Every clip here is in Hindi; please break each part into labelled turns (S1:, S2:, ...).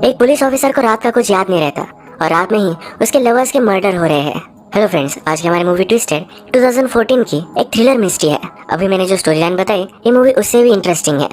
S1: एक पुलिस ऑफिसर को रात का कुछ याद नहीं रहता और रात में ही उसके लवर्स के मर्डर हो रहे हैं। हेलो फ्रेंड्स, आज की हमारी मूवी ट्विस्टेड 2014 की एक थ्रिलर मिस्ट्री है। अभी मैंने जो स्टोरी लाइन बताई ये मूवी उससे भी इंटरेस्टिंग है।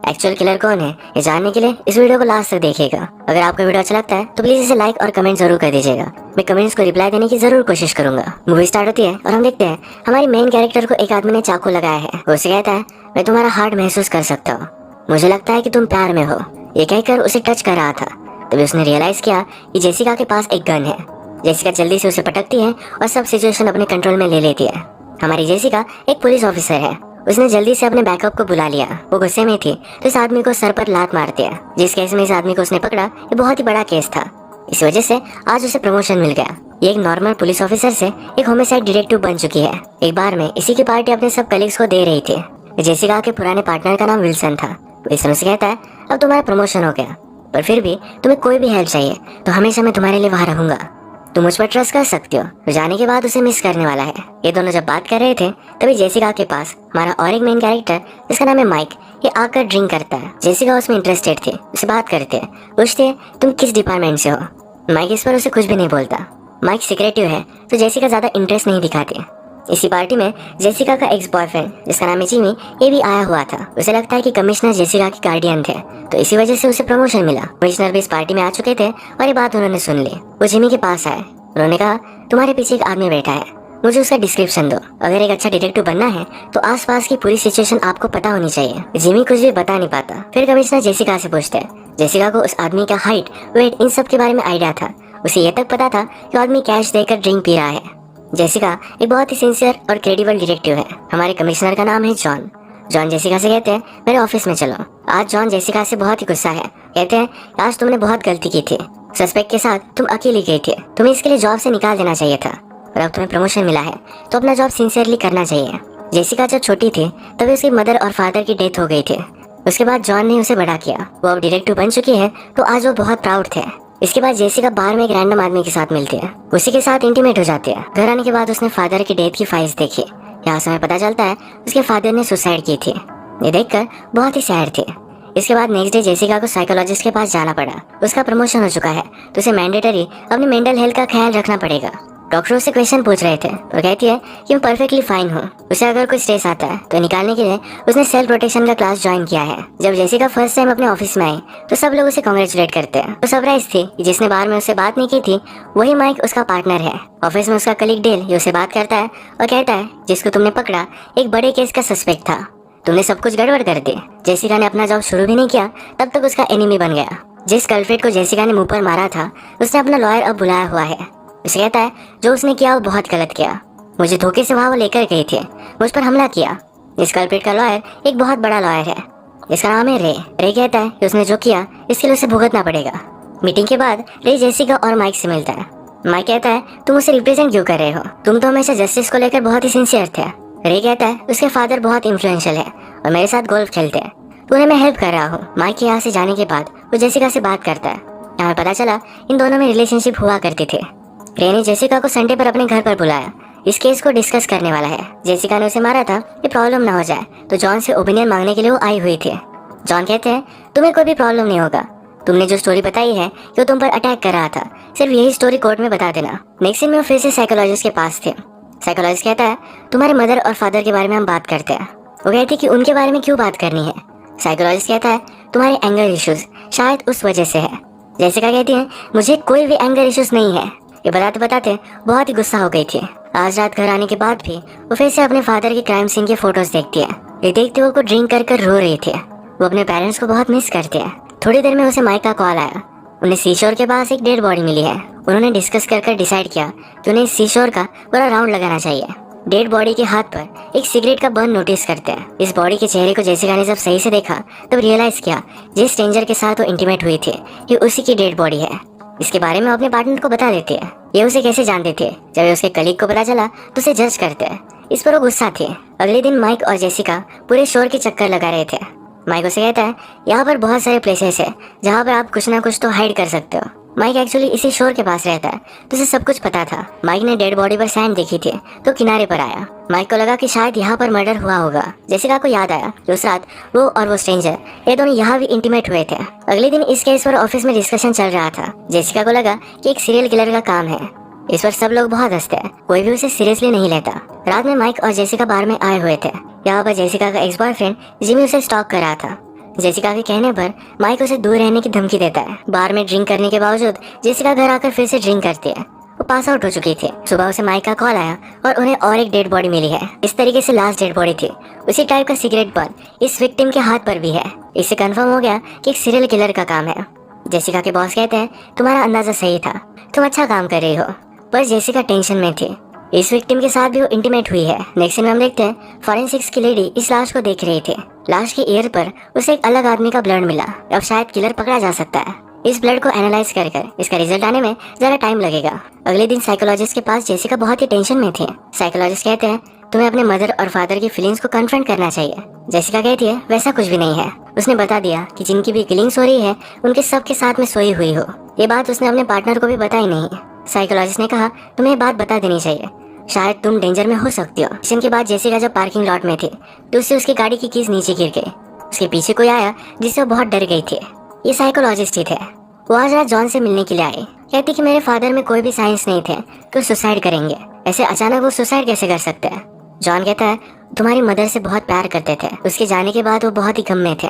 S1: एक्चुअल किलर कौन है ये जानने के लिए इस वीडियो को लास्ट तक देखिएगा। अगर आपको वीडियो अच्छा लगता है तो प्लीज इसे लाइक और कमेंट जरूर कर दीजिएगा। मैं कमेंट्स को रिप्लाई देने की जरूर कोशिश करूंगा। मूवी स्टार्ट होती है और हम देखते हैं हमारी मेन कैरेक्टर को एक आदमी ने चाकू लगाया है। वो उसे कहता है, मैं तुम्हारा हार्ट महसूस कर सकता हूँ, मुझे लगता है कि तुम प्यार में हो। ये कहकर उसे टच कर रहा था। तभी उसने रियलाइज किया कि जेसिका के पास एक गन है। जेसिका जल्दी से उसे पटकती है और सब सिचुएशन अपने कंट्रोल में ले लेती है। हमारी जेसिका एक पुलिस ऑफिसर है। उसने जल्दी से अपने बैकअप को बुला लिया। वो गुस्से में थी तो इस आदमी को सर पर लात मारती है। जिस केस में इस आदमी को उसने पकड़ा ये बहुत ही बड़ा केस था। इस वजह से आज उसे प्रमोशन मिल गया। ये एक नॉर्मल पुलिस ऑफिसर से एक होमिसाइड डिटेक्टिव बन चुकी है। एक बार में इसी की पार्टी अपने सब कलीग्स को दे रही थी। जेसिका के पुराने पार्टनर का नाम विल्सन था। विल्सन उसे कहता है, अब तुम्हारा प्रमोशन हो गया, पर फिर भी तुम्हें कोई भी हेल्प चाहिए तो हमेशा मैं तुम्हारे लिए वहाँ रहूंगा। तुम मुझ पर ट्रस्ट कर सकते हो। तो जाने के बाद उसे मिस करने वाला है। ये दोनों जब बात कर रहे थे तभी जेसिका के पास हमारा और एक मेन कैरेक्टर जिसका नाम है माइक, ये आकर ड्रिंक करता है। जेसिका उसमें इंटरेस्टेड थी, उससे बात करते हैं, पूछते तुम किस डिपार्टमेंट से हो। माइक इस पर उसे कुछ भी नहीं बोलता। माइक सिक्रेटिव है तो जेसिका ज्यादा इंटरेस्ट नहीं दिखाती। इसी पार्टी में जेसिका का एक्स बॉयफ्रेंड जिसका नाम है जिमी ये भी आया हुआ था। उसे लगता है कि कमिश्नर जेसिका के गार्डियन थे तो इसी वजह से उसे प्रमोशन मिला। कमिश्नर भी इस पार्टी में आ चुके थे और ये बात उन्होंने सुन ली। वो जिमी के पास आए। उन्होंने कहा, तुम्हारे पीछे एक आदमी बैठा है, मुझे उसका डिस्क्रिप्शन दो। अगर एक अच्छा डिटेक्टिव बनना है तो आसपास की पूरी सिचुएशन आपको पता होनी चाहिए। जिमी कुछ भी बता नहीं पाता। फिर कमिश्नर जेसिका से पूछते हैं। जेसिका को उस आदमी का हाइट, वेट, इन सब के बारे में आइडिया था। उसे ये तक पता था कि आदमी कैश देकर ड्रिंक पी रहा है। जेसिका एक बहुत ही सिंसियर और क्रेडिबल डिटेक्टिव है। हमारे कमिश्नर का नाम है जॉन। जॉन जेसिका से कहते हैं, मेरे ऑफिस में चलो। आज जॉन जेसिका से बहुत ही गुस्सा है। कहते हैं, आज तुमने बहुत गलती की थी। सस्पेक्ट के साथ तुम अकेली गई थी। तुम्हें इसके लिए जॉब से निकाल देना चाहिए था और अब तुम्हें प्रमोशन मिला है तो अपना जॉब सिंसियरली करना चाहिए। जेसिका जब छोटी थी तभी उसकी मदर और फादर की डेथ हो गई थी। उसके बाद जॉन ने उसे बड़ा किया। वो अब डिटेक्टिव बन चुकी है तो आज वो बहुत प्राउड थे। इसके बाद जेसिका बाहर में एक रैंडम आदमी के साथ मिलती है। उसी के साथ इंटीमेट हो जाती है। घर आने के बाद उसने फादर की डेथ की फाइल्स देखी। यहाँ से हमें पता चलता है उसके फादर ने सुसाइड की थी। ये देखकर बहुत ही सैड थी। इसके बाद नेक्स्ट डे जेसिका को साइकोलॉजिस्ट के पास जाना पड़ा। उसका प्रमोशन हो चुका है तो उसे मैंडेटरी अपनी मेंटल हेल्थ का ख्याल रखना पड़ेगा। डॉक्टर उससे क्वेश्चन पूछ रहे थे तो कहती है कि मैं परफेक्टली फाइन हूँ। उसे अगर कोई स्ट्रेस आता है तो निकालने के लिए उसने सेल्फ प्रोटेक्शन का क्लास ज्वाइन किया है। जब जेसिका फर्स्ट टाइम अपने ऑफिस में आई तो सब लोग उसे कांग्रेचुलेट करते हैं। तो सरप्राइज थी कि जिसने बार में उससे बात नहीं की थी वही माइक उसका पार्टनर है। ऑफिस में उसका कलीग डेल ये उससे बात करता है और कहता है, जिसको तुमने पकड़ा एक बड़े केस का सस्पेक्ट था, तुमने सब कुछ गड़बड़ कर दी। जेसिका ने अपना जॉब शुरू भी नहीं किया तब तक उसका एनिमी बन गया। जिस कल्प्रिट को जेसिका ने मुंह पर मारा था उसने अपना लॉयर अब बुलाया हुआ है। उसे कहता है, जो उसने किया वो बहुत गलत किया। मुझे धोखे से वहाँ वो लेकर गई थी, मुझ पर हमला किया। इस कल्प्रिट का लॉयर एक बहुत बड़ा लॉयर है, इसका नाम है रे। रे कहता है कि उसने जो किया इसके लिए उसे भुगतना पड़ेगा। मीटिंग के बाद रे जेसिका और माइक से मिलता है। माइक कहता है, तुम उसे रिप्रेजेंट क्यों कर रहे हो? तुम तो हमेशा जस्टिस को लेकर बहुत ही सिंसियर थे। रे कहता है, उसके फादर बहुत इन्फ्लुएंशियल है और मेरे साथ गोल्फ खेलते हैं, तो उन्हें मैं हेल्प कर रहा हूँ। माइक के यहाँ से जाने के बाद वो जेसिका से बात करता है। हमें पता चला इन दोनों में रिलेशनशिप हुआ करती थी। रे ने जेसिका को संडे पर अपने घर पर बुलाया। इस केस को डिस्कस करने वाला है। जेसिका ने उसे मारा था, ये प्रॉब्लम ना हो जाए तो जॉन से ओपिनियन मांगने के लिए वो आई हुई थी। जॉन कहते हैं, तुम्हें कोई भी प्रॉब्लम नहीं होगा। तुमने जो स्टोरी बताई है कि वो तुम पर अटैक कर रहा था, सिर्फ यही स्टोरी कोर्ट में बता देना। नेक्स्ट दिन में वो फिर से साइकोलॉजिस्ट के पास थे। साइकोलॉजिस्ट कहता है, तुम्हारे मदर और फादर के बारे में हम बात करते हैं। वो कहती है कि उनके बारे में क्यों बात करनी है। साइकोलॉजिस्ट कहता है, तुम्हारे एंगर इश्यूज शायद उस वजह से है। जेसिका कहती है, मुझे कोई भी एंगर इश्यूज नहीं है। ये बताते बताते बहुत ही गुस्सा हो गई थी। आज रात घर आने के बाद भी वो फिर से अपने फादर के क्राइम सीन के फोटोज देखती है। ये देखते वो ड्रिंक कर कर रो रही थी। वो अपने पेरेंट्स को बहुत मिस करती है। थोड़ी देर में उसे माइक का कॉल आया। उन्हें सीशोर के पास एक डेड बॉडी मिली है। उन्होंने डिस्कस कर डिसाइड किया कि उन्हें सीशोर का पूरा राउंड लगाना चाहिए। डेड बॉडी के हाथ पर एक सिगरेट का बर्न नोटिस करते हैं। इस बॉडी के चेहरे को जेसिका ने जब सही से देखा तब रियलाइज किया जिस स्ट्रेंजर के साथ वो इंटीमेट हुई थी ये उसी की डेड बॉडी है। इसके बारे में अपने पार्टनर को बता देती है। ये उसे कैसे जानते थे? जब उसके कलीग को पता चला तो उसे जज करते हैं। इस पर वो गुस्सा थे। अगले दिन माइक और जेसिका पूरे शोर के चक्कर लगा रहे थे। माइक उसे कहता है, यहाँ पर बहुत सारे प्लेसेस है जहाँ पर आप कुछ ना कुछ तो हाइड कर सकते हो। माइक एक्चुअली इसी शोर के पास रहता है, तो उसे सब कुछ पता था। माइक ने डेड बॉडी पर सैंड देखी थी तो किनारे पर आया। माइक को लगा कि शायद यहाँ पर मर्डर हुआ होगा। जेसिका को याद आया कि उस रात वो और वो स्ट्रेंजर ये दोनों यहाँ भी इंटीमेट हुए थे। अगले दिन इस केस पर ऑफिस में डिस्कशन चल रहा था। जेसिका को लगा कि एक सीरियल किलर का काम है। इस पर सब लोग बहुत हंसते हैं, कोई भी उसे सीरियसली नहीं लेता। रात में माइक और जेसिका बार में आए हुए थे। यहाँ पर जेसिका का एक्स बॉयफ्रेंड जिमी उसे स्टॉक कर रहा था। जेसिका के कहने पर माइक उसे दूर रहने की धमकी देता है। बार में ड्रिंक करने के बावजूद जेसिका घर आकर फिर से ड्रिंक करती है। वो पास आउट हो चुकी थी। सुबह उसे माइक का कॉल आया और उन्हें और एक डेड बॉडी मिली है। इस तरीके से लास्ट डेड बॉडी थी। उसी टाइप का सिगरेट बर्न इस विक्टिम के हाथ पर भी है। इससे कंफर्म हो गया कि एक सीरियल किलर का काम है। जेसिका के बॉस कहते हैं तुम्हारा अंदाजा सही था, तुम अच्छा काम कर रही हो। पर जेसिका टेंशन में थी। इस विक्टिम के साथ भी वो इंटीमेट हुई है। नेक्स्ट सीन में हम देखते हैं फॉरेंसिक्स की लेडी इस लाश को देख रही थी। लाश के ईयर पर उसे एक अलग आदमी का ब्लड मिला। अब शायद किलर पकड़ा जा सकता है। इस ब्लड को एनालाइज कर इसका रिजल्ट आने में जरा टाइम लगेगा। अगले दिन साइकोलॉजिस्ट के पास जेसिका बहुत ही टेंशन में थी। साइकोलॉजिस्ट कहते हैं तुम्हें अपने मदर और फादर की फीलिंग्स को कन्फ्रंट करना चाहिए। जेसिका कहती है वैसा कुछ भी नहीं है। उसने बता दिया कि जिनकी भी किलिंग्स हो रही है उनके सबके साथ में सोई हुई हो। ये बात उसने अपने पार्टनर को भी बताई नहीं। साइकोलॉजिस्ट ने कहा तुम्हें ये बात बता देनी चाहिए, शायद तुम डेंजर में हो सकती हो। मिशन के बाद जेसिका जब पार्किंग लॉट में थी तो उससे उसकी गाड़ी की कीज नीचे गिर गई। उसके पीछे कोई आया जिससे वो बहुत डर गई थी। ये साइकोलॉजिस्ट ही थे। वो आज रात जॉन से मिलने के लिए आई। कहती कि मेरे फादर में कोई भी साइंस नहीं थे कि वो सुसाइड करेंगे। ऐसे अचानक वो सुसाइड कैसे कर सकते हैं। जॉन कहता है तुम्हारी मदर से बहुत प्यार करते थे, उसके जाने के बाद वो बहुत ही गम में थे,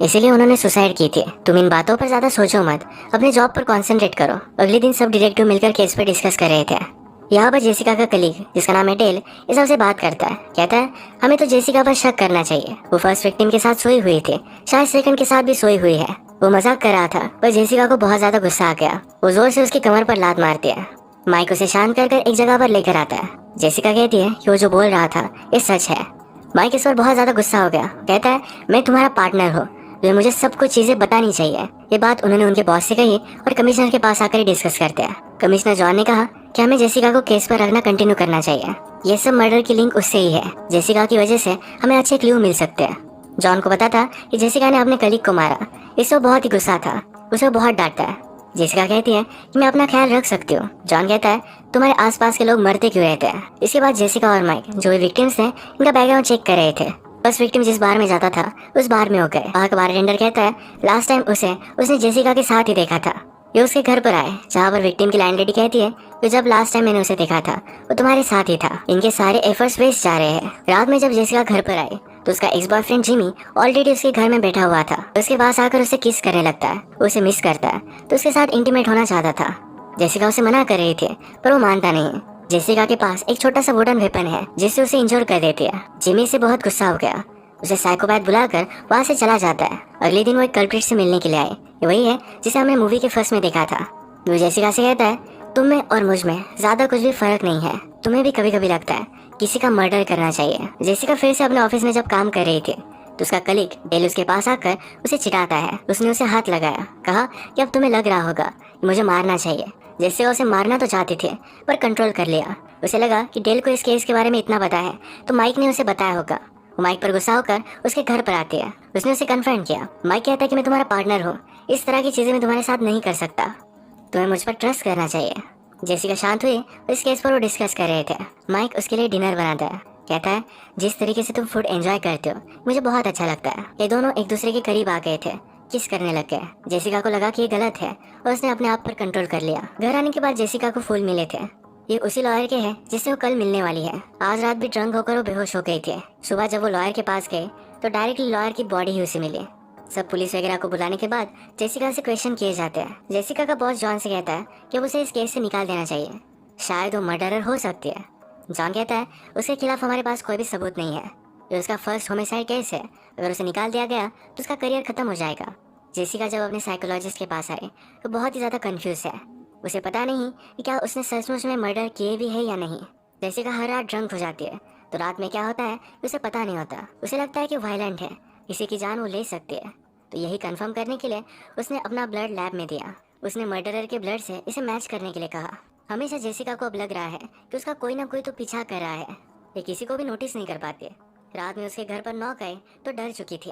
S1: इसीलिए उन्होंने सुसाइड की थी। तुम इन बातों पर ज्यादा सोचो मत, अपने जॉब पर कंसंट्रेट करो। अगले दिन सब डिटेक्टिव मिलकर केस पर डिस्कस कर रहे थे। यहाँ पर जेसिका का कलीग जिसका नाम है डेल इस सबसे बात करता है। कहता है हमें तो जेसिका पर शक करना चाहिए। वो फर्स्ट विक्टिम के साथ सोई हुई थी, शायद सेकंड के साथ भी सोई हुई है। वो मजाक कर रहा था पर जेसिका को बहुत ज्यादा गुस्सा आ गया। वो जोर से उसकी कमर पर लात मारती है। माइक उसे शांत कर एक जगह पर लेकर आता है। जेसिका कहती है कि वो जो बोल रहा था ये सच है। माइक इस पर बहुत ज्यादा गुस्सा हो गया। कहता है मैं तुम्हारा पार्टनर हूँ, तो मुझे सब कुछ चीजें बतानी चाहिए। ये बात उन्होंने उनके बॉस से कही और कमिश्नर के पास आकर ही डिस्कस करते हैं। कमिश्नर जॉन ने कहा कि हमें जेसिका को केस पर रखना कंटिन्यू करना चाहिए। ये सब मर्डर की लिंक उससे ही है। जेसिका की वजह से हमें अच्छे क्लू मिल सकते हैं। जॉन को पता था कि जेसिका ने अपने कलीग को मारा। इससे बहुत ही गुस्सा था, उसे बहुत डांटता है। जेसिका कहती है कि मैं अपना ख्याल रख सकती हूँ। जॉन कहता है तुम्हारे आसपास के लोग मरते क्यों रहते हैं। इसके बाद जेसिका और माइक जो विक्टिम्स थे इनका बैकग्राउंड चेक कर रहे थे। बस विक्टिम जिस बार में जाता था उस बार में हो गए। वहाँ का बारटेंडर कहता है लास्ट टाइम उसने जेसिका के साथ ही देखा था। ये उसके घर पर आए, जहाँ पर विक्टिम की लैंडलेडी कहती है कि जब लास्ट टाइम मैंने उसे देखा था वो तुम्हारे साथ ही था। इनके सारे एफर्ट्स वेस्ट जा रहे हैं। रात में जब जेसिका घर पर आई तो उसका एक्स बॉयफ्रेंड जिमी ऑलरेडी उसके घर में बैठा हुआ था। उसके पास आकर उसे किस करने लगता है, उसे मिस करता है तो उसके साथ इंटीमेट होना चाहता था। जेसिका उसे मना कर रही थी पर वो मानता नहीं। जेसिका के पास एक छोटा सा वुडन वेपन है जिससे उसे इंजोर कर देती है। जिमी से बहुत गुस्सा हो गया, उसे साइकोपैथ बुलाकर वहाँ से चला जाता है। अगले दिन वो एक कल्प्रिट से मिलने के लिए आए। ये वही है जिसे हमने मूवी के फर्स्ट में देखा था। वो जेसिका से कहता है तुम में और मुझ में ज्यादा कुछ भी फर्क नहीं है। तुम्हें भी कभी कभी लगता है किसी का मर्डर करना चाहिए। जेसिका फिर से अपने ऑफिस में जब काम कर रही थी तो उसका कलीग डेल उसके पास आकर उसे चिढ़ाता है। उसने उसे हाथ लगाया, कहा कि अब तुम्हें लग रहा होगा कि मुझे मारना चाहिए। जेसिका उसे मारना तो चाहती थी पर कंट्रोल कर लिया। उसे लगा कि डेल को इस केस के बारे में इतना पता है तो माइक ने उसे बताया होगा। वो माइक पर गुस्सा होकर उसके घर पर आती है। उसने उसे कन्फर्म किया। माइक कहता है कि मैं तुम्हारा पार्टनर हूँ, इस तरह की चीजें मैं तुम्हारे साथ नहीं कर सकता, तुम्हें मुझ पर ट्रस्ट करना चाहिए। जेसिका शांत हुई। इस केस पर वो डिस्कस कर रहे थे। माइक उसके लिए डिनर बनाता है। कहता है जिस तरीके से तुम फूड एंजॉय करते हो मुझे बहुत अच्छा लगता है। ये दोनों एक दूसरे के करीब आ गए थे, किस करने लग गए। जेसिका को लगा कि ये गलत है और उसने अपने आप पर कंट्रोल कर लिया। घर आने के बाद जेसिका को फूल मिले थे। ये उसी लॉयर के हैं जिससे वो कल मिलने वाली है। आज रात भी ड्रंक होकर वो बेहोश हो गई थी। सुबह जब वो लॉयर के पास गए तो डायरेक्टली लॉयर की बॉडी ही उसे मिली। सब पुलिस वगैरह को बुलाने के बाद जेसिका से क्वेश्चन किए जाते हैं। जेसिका का बॉस जॉन से कहता है कि अब उसे इस केस से निकाल देना चाहिए, शायद वो मर्डरर हो सकती है। जॉन कहता है उसके खिलाफ हमारे पास कोई भी सबूत नहीं है, ये उसका फर्स्ट होमिसाइड केस है, अगर उसे निकाल दिया गया तो उसका करियर खत्म हो जाएगा। जेसिका जब अपने साइकोलॉजिस्ट के पास आई तो बहुत ही ज़्यादा कन्फ्यूज है। उसे पता नहीं कि क्या उसने सचमुच में मर्डर किए भी है या नहीं। जेसिका हर रात ड्रंक हो जाती है तो रात में क्या होता है उसे पता नहीं होता। उसे लगता है कि वायलेंट है, किसी की जान वो ले सकती है। तो यही कंफर्म करने के लिए उसने अपना ब्लड लैब में दिया। उसने मर्डरर के ब्लड से इसे मैच करने के लिए कहा। हमेशा जेसिका को अब लग रहा है कि उसका कोई ना कोई तो पीछा कर रहा है, ये किसी को भी नोटिस नहीं कर पाती। रात में उसके घर पर नॉक आए तो डर चुकी थी।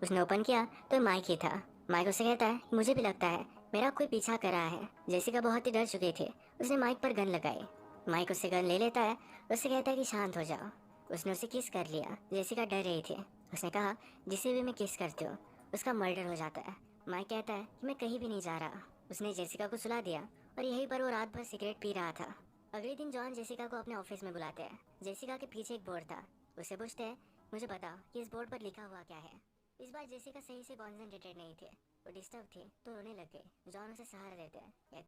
S1: उसने ओपन किया तो माइक ही था। माइक उसे कहता है मुझे भी लगता है मेरा कोई पीछा कर रहा है। जेसिका बहुत ही डर चुकी थी। उसने माइक पर गन लगाई। माइक उससे गन ले लेता है। उससे कहता है कि शांत हो जाओ। उसने उसे किस कर लिया। जेसिका डर रही थी। उसने कहा जिसे भी मैं किस करती हूँ उसका मर्डर हो जाता है। माइक कहता है कि मैं कहीं भी नहीं जा रहा। उसने जेसिका को सुला दिया और यहीं पर वो रात भर सिगरेट पी रहा था। अगले दिन जॉन जेसिका को अपने ऑफिस में बुलाते हैं। जेसिका के पीछे एक बोर्ड था। उसे पूछते हैं मुझे बताओ कि इस बोर्ड पर लिखा हुआ क्या है। इस बार जेसिका सही से कॉन्सेंट्रेटेड नहीं थे। वो डिस्टर्ब थी तो रोने लग गए। जॉन उसे सहारा देते हैं।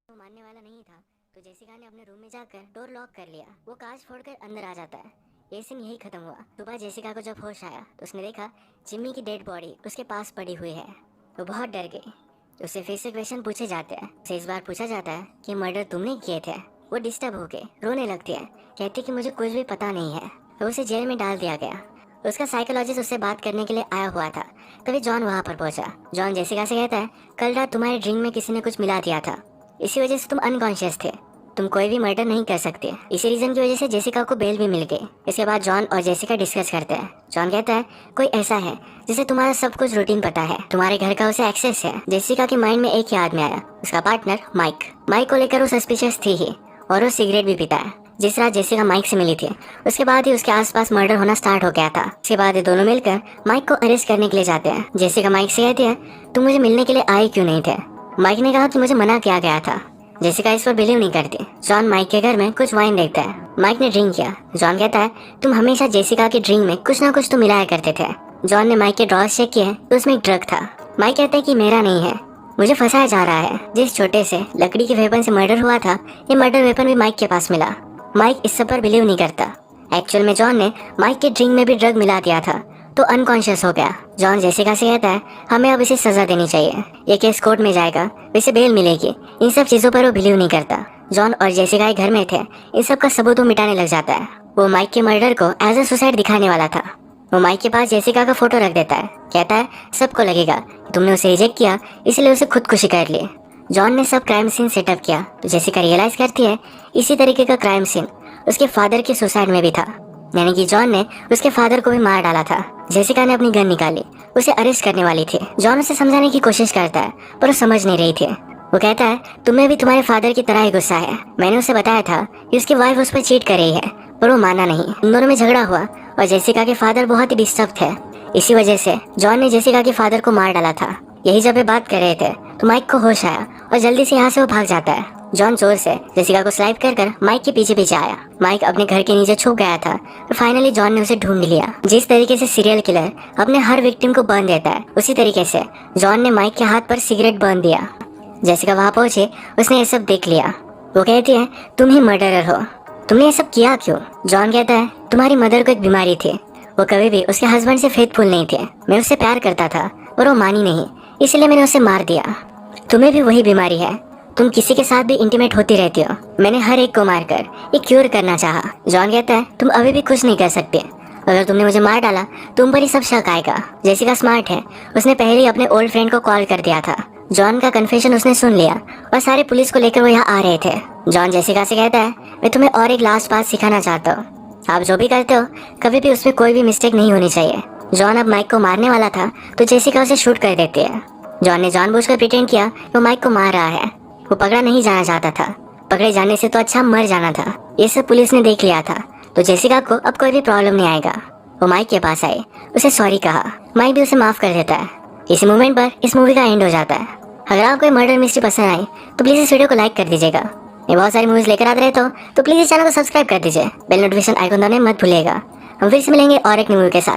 S1: वो मानने वाला नहीं था तो जेसिका ने अपने रूम में जाकर डोर लॉक कर लिया। वो कांच फोड़कर अंदर आ जाता है। ये सीन यही खत्म हुआ। सुबह जेसिका को जब होश आया तो उसने देखा जिम्मी की डेड बॉडी उसके पास पड़ी हुई है। वो बहुत डर गई। उससे फिर से क्वेश्चन पूछे जाते हैं। उसे इस बार पूछा जाता है कि मर्डर तुमने किए थे। वो डिस्टर्ब होके रोने लगती है। कहती कि मुझे कुछ भी पता नहीं है। तो उसे जेल में डाल दिया गया। उसका साइकोलॉजिस्ट उससे बात करने के लिए आया हुआ था। तभी जॉन वहाँ पर पहुंचा। जॉन जेसिका से कहता है कल रात तुम्हारे ड्रिंक में किसी ने कुछ मिला दिया था। इसी वजह से तुम अनकॉन्शियस थे। तुम कोई भी मर्डर नहीं कर सकते। इसी रीजन की वजह से जेसिका को बेल भी मिल गई। इसके बाद जॉन और जेसिका डिस्कस करते हैं। जॉन कहता है कोई ऐसा है जिसे तुम्हारा सब कुछ रूटीन पता है। तुम्हारे घर का उसे एक्सेस है। जेसिका के माइंड में एक ही आदमी आया, उसका पार्टनर माइक। माइक को लेकर वो सस्पिशियस थी ही और वो सिगरेट भी पीता है। जिस रात जेसिका माइक से मिली थी उसके बाद ही उसके आसपास मर्डर होना स्टार्ट हो गया था। उसके बाद ये दोनों मिलकर माइक को अरेस्ट करने के लिए जाते हैं। जेसिका माइक से कहती है तुम मुझे मिलने के लिए आए क्यों नहीं थे। माइक ने कहा कि मुझे मना किया गया था। जेसिका इस पर बिलीव नहीं करती। जॉन माइक के घर में कुछ वाइन देखता है। माइक ने ड्रिंक किया। जॉन कहता है तुम हमेशा जेसिका की ड्रिंक में कुछ ना कुछ तो मिलाया करते थे। जॉन ने माइक के ड्रॉर्स चेक किए तो उसमें एक ड्रग था। माइक कहता है कि मेरा नहीं है, मुझे फंसाया जा रहा है। जिस छोटे से लकड़ी के वेपन से मर्डर हुआ था ये मर्डर वेपन भी माइक के पास मिला। माइक इस सब पर बिलीव नहीं करता। एक्चुअल में जॉन ने माइक के ड्रिंक में भी ड्रग मिला दिया था तो अनकॉन्शियस हो गया। जॉन जेसिका से कहता है हमें अब इसे सजा देनी चाहिए। ये केस कोर्ट में जाएगा, इसे बेल मिलेगी। इन सब चीजों पर वो बिलीव नहीं करता। जॉन और जेसिका घर में थे। इन सब का सबूत वो मिटाने लग जाता है। वो माइक के मर्डर को एज ए सुसाइड दिखाने वाला था। वो माइक के पास जेसिका का फोटो रख देता है। कहता है सबको लगेगा कि तुमने उसे रिजेक्ट किया इसलिए उसे खुदकुशी कर ली। जॉन ने सब क्राइम सीन सेटअप किया तो जेसिका रियलाइज करती है इसी तरीके का क्राइम सीन उसके फादर के सुसाइड में भी था। यानी कि जॉन ने उसके फादर को भी मार डाला था। जेसिका ने अपनी गन निकाली, उसे अरेस्ट करने वाली थी। जॉन उसे समझाने की कोशिश करता है पर वो समझ नहीं रही थी। वो कहता है तुम्हें भी तुम्हारे फादर की तरह ही गुस्सा है। मैंने उसे बताया था कि उसकी वाइफ उस पर चीट कर रही है पर वो माना नहीं। उन दोनों में झगड़ा हुआ और जेसिका के फादर बहुत ही डिस्टर्ब थे। इसी वजह से जॉन ने जेसिका के फादर को मार डाला था। यही जब वे बात कर रहे थे तो माइक को होश आया और जल्दी से यहाँ से वो भाग जाता है। जॉन जोर से जेसिका को स्लाइड कर माइक के पीछे पीछे आया। माइक अपने घर के नीचे छुप गया था और फाइनली जॉन ने उसे ढूंढ लिया। जिस तरीके से सीरियल किलर अपने हर विक्टिम को बर्न देता है उसी तरीके से जॉन ने माइक के हाथ पर सिगरेट बर्न दिया। जेसिका वहाँ पहुंचे, उसने ये सब देख लिया। वो कहती है तुम ही मर्डरर हो, तुमने ये सब किया क्यों। जॉन कहता है तुम्हारी मदर को एक बीमारी थी, वो कभी भी उसके हस्बैंड से फेथफुल नहीं थे। मैं उससे प्यार करता था और वो मानी नहीं, इसलिए मैंने उसे मार दिया। तुम्हें भी वही बीमारी है, तुम किसी के साथ भी इंटीमेट होती रहती हो। मैंने हर एक को मारकर ये क्योर करना चाहा। जॉन कहता है तुम अभी भी कुछ नहीं कर सकते। अगर तुमने मुझे मार डाला तुम पर ही सब शक आएगा। जेसिका स्मार्ट है, उसने पहले ही अपने ओल्ड फ्रेंड को कॉल कर दिया था। जॉन का कन्फेशन उसने सुन लिया और सारे पुलिस को लेकर वो यहाँ आ रहे थे। जॉन जेसिका से कहता है मैं तुम्हें और एक लास्ट बात सिखाना चाहता हूँ, आप जो भी करते हो कभी भी उसमें कोई भी मिस्टेक नहीं होनी चाहिए। जॉन अब माइक को मारने वाला था तो जेसिका उसे शूट कर देती है। जॉन ने जानबूझकर प्रिटेंड किया वो माइक को मार रहा है। वो पकड़ा नहीं जाना चाहता था, पकड़े जाने से तो अच्छा मर जाना था। ये सब पुलिस ने देख लिया था तो जेसिका को अब कोई भी प्रॉब्लम नहीं आएगा। वो माइक के पास आई, उसे सॉरी कहा। माइक भी उसे माफ कर देता है। इसी मोमेंट पर इस मूवी का एंड हो जाता है। अगर आपको मर्डर मिस्ट्री पसंद आई तो प्लीज इस वीडियो को लाइक कर दीजिएगा। मैं बहुत सारी मूवीज लेकर आते रहता हूँ तो प्लीज इस चैनल को सब्सक्राइब कर दीजिए। बेल नोटिफिकेशन आइकन दबाने मत भूलिएगा। हम फिर से मिलेंगे और एक न्यू मूवी के साथ।